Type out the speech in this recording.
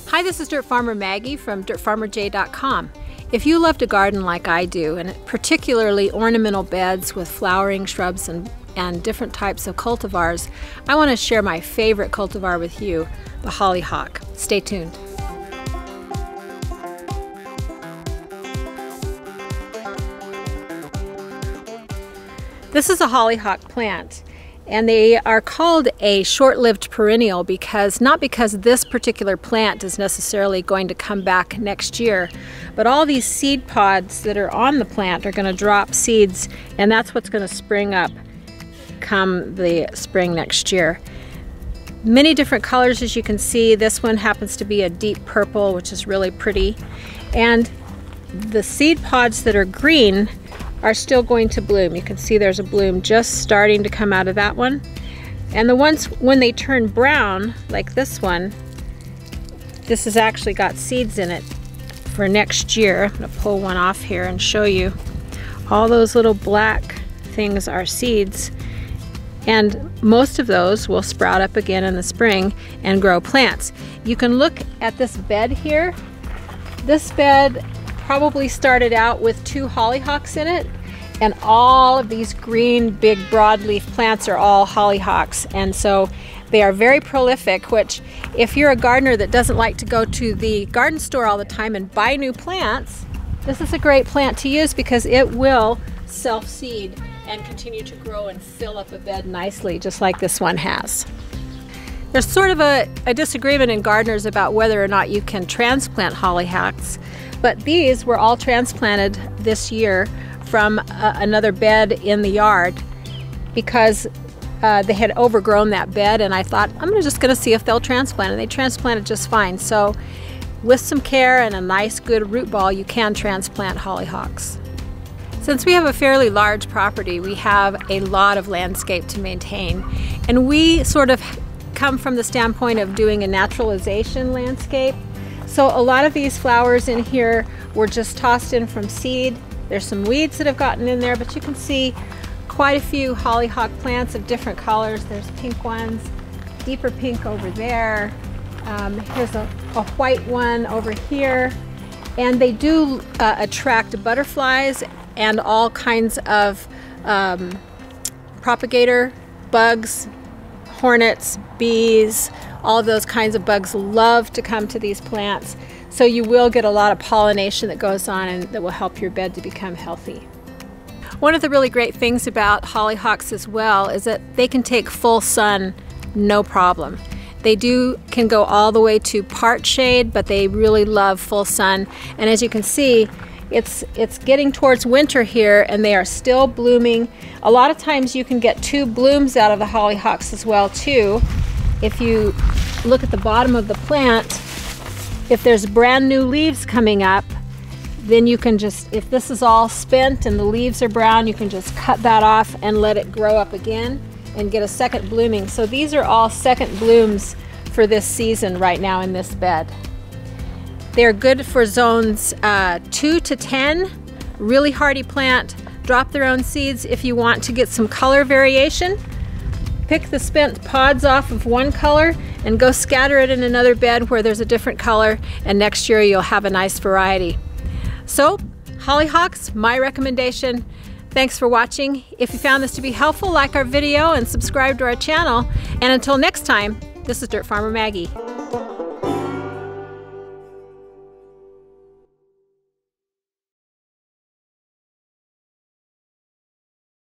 Hi, this is Dirt Farmer Maggie from dirtfarmerj.com. If you love to garden like I do, and particularly ornamental beds with flowering shrubs and different types of cultivars, I want to share my favorite cultivar with you, the hollyhock. Stay tuned. This is a hollyhock plant, and they are called a short-lived perennial not because this particular plant is necessarily going to come back next year, but all these seed pods that are on the plant are going to drop seeds, and that's what's going to spring up come the spring next year. Many different colors, as you can see. This one happens to be a deep purple, which is really pretty, and the seed pods that are green are still going to bloom. You can see there's a bloom just starting to come out of that one. And the ones when they turn brown, like this one, this has actually got seeds in it for next year. I'm going to pull one off here and show you. All those little black things are seeds, and most of those will sprout up again in the spring and grow plants. You can look at this bed here. This bed probably started out with 2 hollyhocks in it, and all of these green big broadleaf plants are all hollyhocks, and so they are very prolific, which if you're a gardener that doesn't like to go to the garden store all the time and buy new plants, this is a great plant to use because it will self-seed and continue to grow and fill up a bed nicely, just like this one has. There's sort of a disagreement in gardeners about whether or not you can transplant hollyhocks, but these were all transplanted this year from another bed in the yard because they had overgrown that bed, and I thought, I'm just going to see if they'll transplant, and they transplanted just fine. So with some care and a nice good root ball, you can transplant hollyhocks. Since we have a fairly large property, we have a lot of landscape to maintain, and we sort of come from the standpoint of doing a naturalization landscape. So a lot of these flowers in here were just tossed in from seed. There's some weeds that have gotten in there, but you can see quite a few hollyhock plants of different colors. There's pink ones, deeper pink over there. Here's a white one over here. And they do attract butterflies and all kinds of propagator bugs, hornets, bees. All of those kinds of bugs love to come to these plants. So you will get a lot of pollination that goes on and that will help your bed to become healthy. One of the really great things about hollyhocks as well is that they can take full sun, no problem. They can go all the way to part shade, but they really love full sun. And as you can see, it's getting towards winter here, and they are still blooming. A lot of times you can get 2 blooms out of the hollyhocks as well too. If you look at the bottom of the plant, if there's brand new leaves coming up, then you can just, if this is all spent and the leaves are brown, you can just cut that off and let it grow up again and get a second blooming. So these are all second blooms for this season right now in this bed. They're good for zones 2 to 10, really hardy plant. Drop their own seeds if you want to get some color variation. Pick the spent pods off of one color and go scatter it in another bed where there's a different color, and next year you'll have a nice variety. So, hollyhocks, my recommendation. Thanks for watching. If you found this to be helpful, like our video and subscribe to our channel. And until next time, this is Dirt Farmer Maggie.